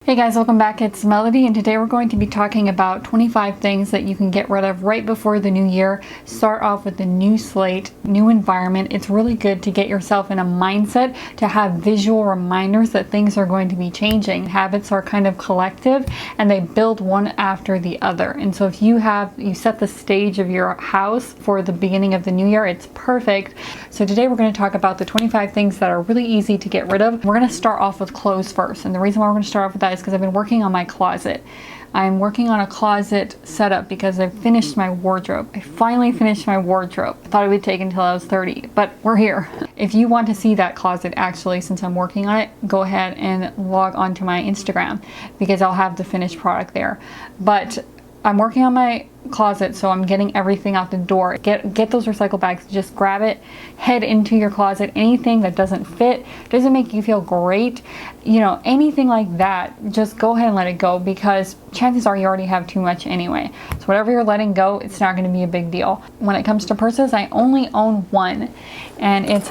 Hey guys, welcome back. It's Melody, and today we're going to be talking about 25 things that you can get rid of right before the new year. Start off with a new slate, new environment. It's really good to get yourself in a mindset to have visual reminders that things are going to be changing. Habits are kind of collective and they build one after the other. And so if you set the stage of your house for the beginning of the new year, it's perfect. So today we're going to talk about the 25 things that are really easy to get rid of. We're going to start off with clothes first. And the reason why we're going to start off with that is because I've been working on my closet. I'm working on a closet setup because I've finished my wardrobe. I finally finished my wardrobe. I thought it would take until I was 30, but we're here. If you want to see that closet, actually, since I'm working on it, go ahead and log onto my Instagram because I'll have the finished product there. But I'm working on my closet, so I'm getting everything out the door. Get those recycle bags, just grab it, head into your closet. Anything that doesn't fit, doesn't make you feel great, anything like that, just go ahead and let it go, because chances are you already have too much anyway. So whatever you're letting go, it's not going to be a big deal. When it comes to purses, I only own one, and it's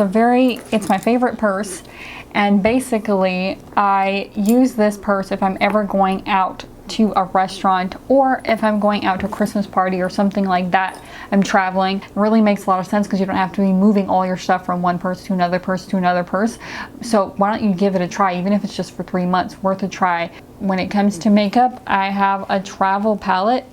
my favorite purse, and basically I use this purse if I'm ever going out to a restaurant, or if I'm going out to a Christmas party or something like that. I'm traveling. It really makes a lot of sense because you don't have to be moving all your stuff from one purse to another purse to another purse. So why don't you give it a try, even if it's just for 3 months, worth a try. When it comes to makeup, I have a travel palette,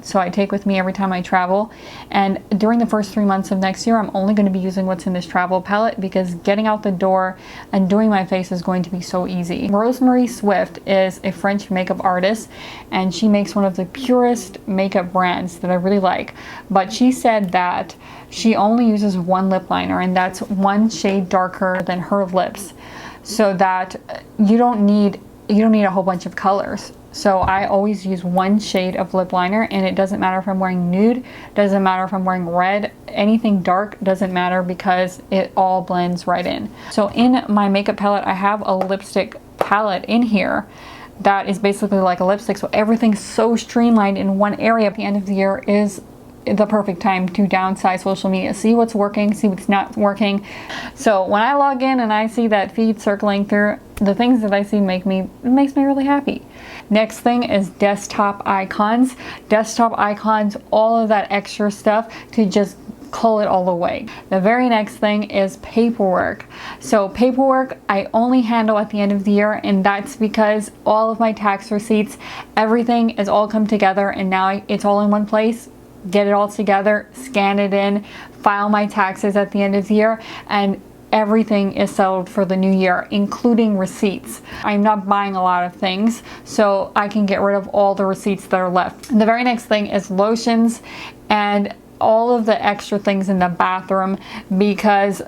so I take with me every time I travel, and during the first 3 months of next year I'm only going to be using what's in this travel palette because getting out the door and doing my face is going to be so easy. Rosemary Swift is a French makeup artist, and she makes one of the purest makeup brands that I really like, but she said that she only uses one lip liner, and that's one shade darker than her lips, so that you don't need a whole bunch of colors. So I always use one shade of lip liner, and it doesn't matter if I'm wearing nude, doesn't matter if I'm wearing red, anything dark doesn't matter because it all blends right in. So in my makeup palette, I have a lipstick palette in here that is basically like a lipstick, so everything's so streamlined in one area. At the end of the year is the perfect time to downsize social media. See what's working, see what's not working. So when I log in and I see that feed circling through, the things that I see makes me really happy. Next thing is desktop icons. Desktop icons, all of that extra stuff to just cull it all away. The very next thing is paperwork. So paperwork I only handle at the end of the year, and that's because all of my tax receipts, everything is all come together, and now it's all in one place. Get it all together, scan it in, file my taxes at the end of the year, and everything is settled for the new year, including receipts. I'm not buying a lot of things, so I can get rid of all the receipts that are left. And the very next thing is lotions and all of the extra things in the bathroom, because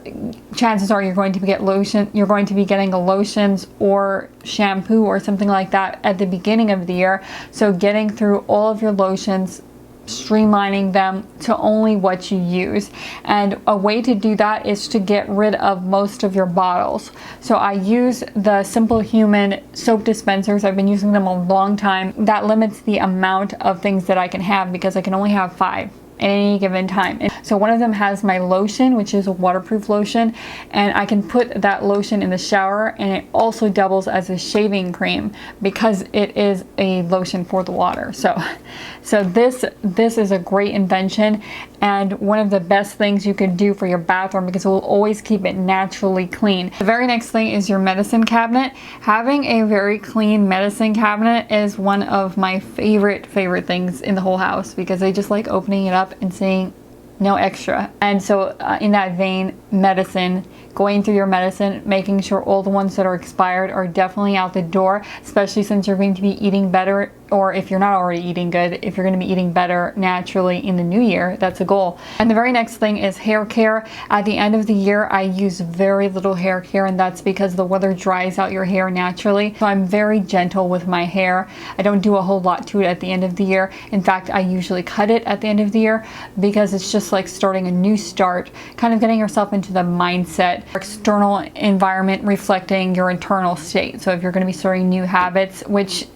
chances are you're going to be getting a lotions or shampoo or something like that at the beginning of the year. So getting through all of your lotions, streamlining them to only what you use. And a way to do that is to get rid of most of your bottles. So I use the Simple Human soap dispensers. I've been using them a long time. That limits the amount of things that I can have because I can only have 5 at any given time. And so one of them has my lotion, which is a waterproof lotion, and I can put that lotion in the shower, and it also doubles as a shaving cream because it is a lotion for the water. So this is a great invention, and one of the best things you can do for your bathroom because it will always keep it naturally clean. The very next thing is your medicine cabinet. Having a very clean medicine cabinet is one of my favorite things in the whole house because I just like opening it up and seeing no extra. And so in that vein, medicine, going through your medicine, making sure all the ones that are expired are definitely out the door, especially since you're going to be eating better, or if you're not already eating good, if you're going to be eating better naturally in the new year, that's a goal. And the very next thing is hair care. At the end of the year, I use very little hair care, and that's because the weather dries out your hair naturally. So I'm very gentle with my hair. I don't do a whole lot to it at the end of the year. In fact, I usually cut it at the end of the year because it's just like starting a new start, kind of getting yourself into the mindset, external environment reflecting your internal state. So if you're going to be starting new habits, which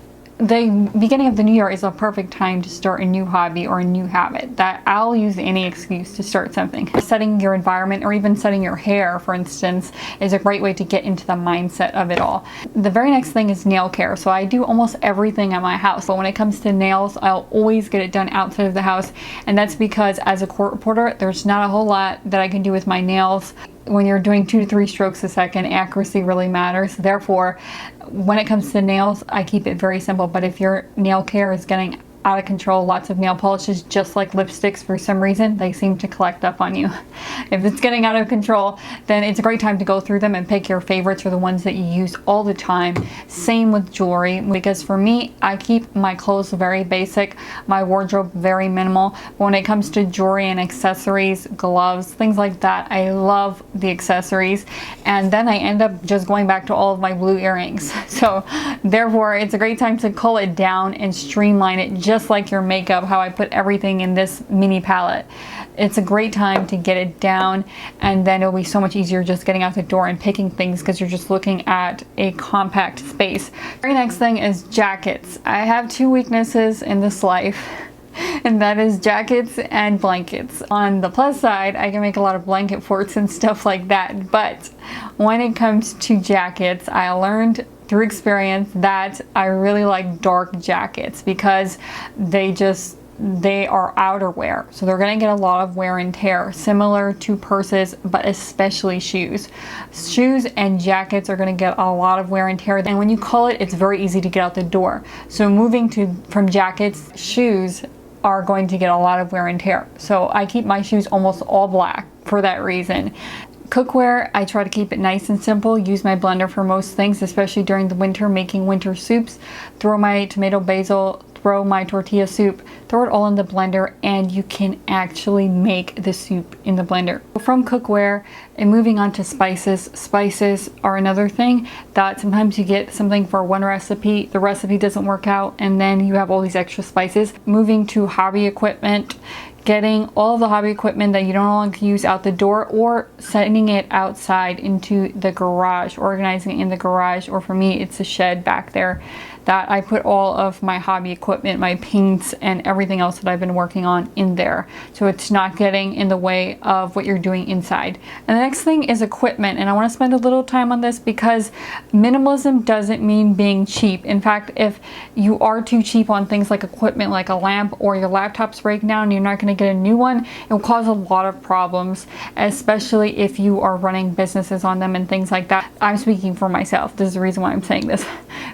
the beginning of the new year is a perfect time to start a new hobby or a new habit. That I'll use any excuse to start something. Setting your environment or even setting your hair, for instance, is a great way to get into the mindset of it all. The very next thing is nail care. So I do almost everything at my house, but when it comes to nails, I'll always get it done outside of the house, and that's because as a court reporter, there's not a whole lot that I can do with my nails. When you're doing 2 to 3 strokes a second, accuracy really matters. Therefore, when it comes to nails, I keep it very simple. But if your nail care is getting out of control, lots of nail polishes, just like lipsticks, for some reason they seem to collect up on you. If it's getting out of control, then it's a great time to go through them and pick your favorites or the ones that you use all the time. Same with jewelry, because for me, I keep my clothes very basic, my wardrobe very minimal. But when it comes to jewelry and accessories, gloves, things like that, I love the accessories, and then I end up just going back to all of my blue earrings. So therefore, it's a great time to cull it down and streamline it, just like your makeup, how I put everything in this mini palette. It's a great time to get it down, and then it'll be so much easier just getting out the door and picking things because you're just looking at a compact space. Very next thing is jackets. I have 2 weaknesses in this life, and that is jackets and blankets. On the plus side, I can make a lot of blanket forts and stuff like that, but when it comes to jackets, I learned through experience that I really like dark jackets because they are outerwear, so they're going to get a lot of wear and tear, similar to purses, but especially shoes. Shoes and jackets are going to get a lot of wear and tear, and when you cull it, it's very easy to get out the door. So moving from jackets, shoes are going to get a lot of wear and tear. So I keep my shoes almost all black for that reason. Cookware, I try to keep it nice and simple. Use my blender for most things, especially during the winter, making winter soups. Throw my tomato basil, throw my tortilla soup, throw it all in the blender, and you can actually make the soup in the blender. From cookware, and moving on to spices. Spices are another thing that sometimes you get something for one recipe, the recipe doesn't work out, and then you have all these extra spices. Moving to hobby equipment, getting all of the hobby equipment that you don't longer use out the door, or sending it outside into the garage, organizing it in the garage, or for me it's a shed back there that I put all of my hobby equipment, my paints and everything else that I've been working on in there, so it's not getting in the way of what you're doing inside. And the next thing is equipment, and I want to spend a little time on this because minimalism doesn't mean being cheap. In fact, if you are too cheap on things like equipment, like a lamp, or your laptops break down and you're not going to get a new one, it will cause a lot of problems, especially if you are running businesses on them and things like that. I'm speaking for myself. This is the reason why I'm saying this,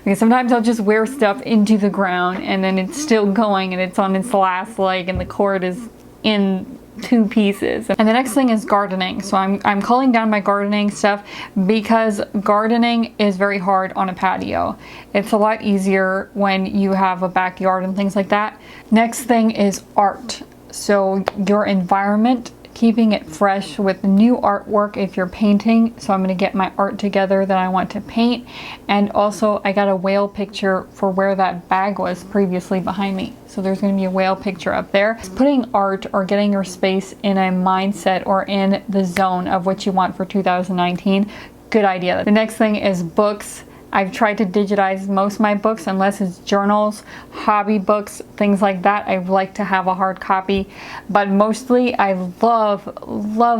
because sometimes I'll just wear stuff into the ground and then it's still going and it's on its last leg and the cord is in 2 pieces. And the next thing is gardening. So I'm culling down my gardening stuff because gardening is very hard on a patio. It's a lot easier when you have a backyard and things like that. Next thing is art. So your environment, keeping it fresh with new artwork if you're painting. So I'm going to get my art together that I want to paint, and also I got a whale picture for where that bag was previously behind me. So there's going to be a whale picture up there. Putting art or getting your space in a mindset or in the zone of what you want for 2019, good idea. The next thing is books. I've tried to digitize most of my books, unless it's journals, hobby books, things like that. I like to have a hard copy, but mostly I love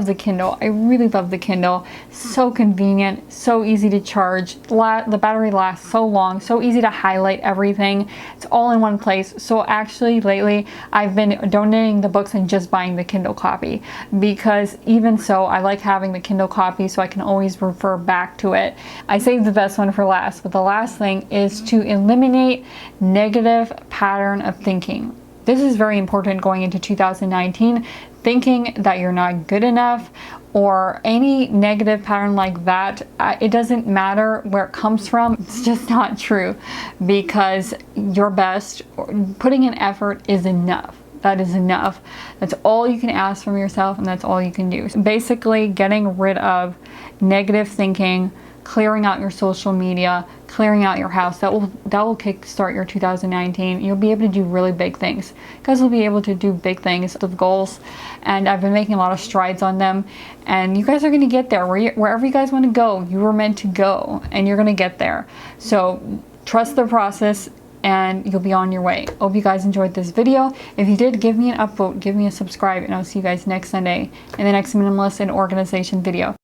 the Kindle. I really love the Kindle. So convenient, so easy to charge. The battery lasts so long, so easy to highlight everything. It's all in one place. So actually lately I've been donating the books and just buying the Kindle copy, because even so, I like having the Kindle copy so I can always refer back to it. I saved the best one for last. But the last thing is to eliminate negative pattern of thinking. This is very important going into 2019. Thinking that you're not good enough or any negative pattern like that, it doesn't matter where it comes from. It's just not true, because your best, putting in effort is enough. That is enough. That's all you can ask from yourself, and that's all you can do. So basically, getting rid of negative thinking, clearing out your social media, clearing out your house, that will kickstart your 2019. You'll be able to do really big things. Guys will be able to do big things with goals, and I've been making a lot of strides on them, and you guys are going to get there. Wherever you guys want to go, you were meant to go, and you're going to get there. So trust the process. and you'll be on your way. Hope you guys enjoyed this video. If you did, give me an upvote, give me a subscribe, and I'll see you guys next Sunday in the next minimalist and organization video.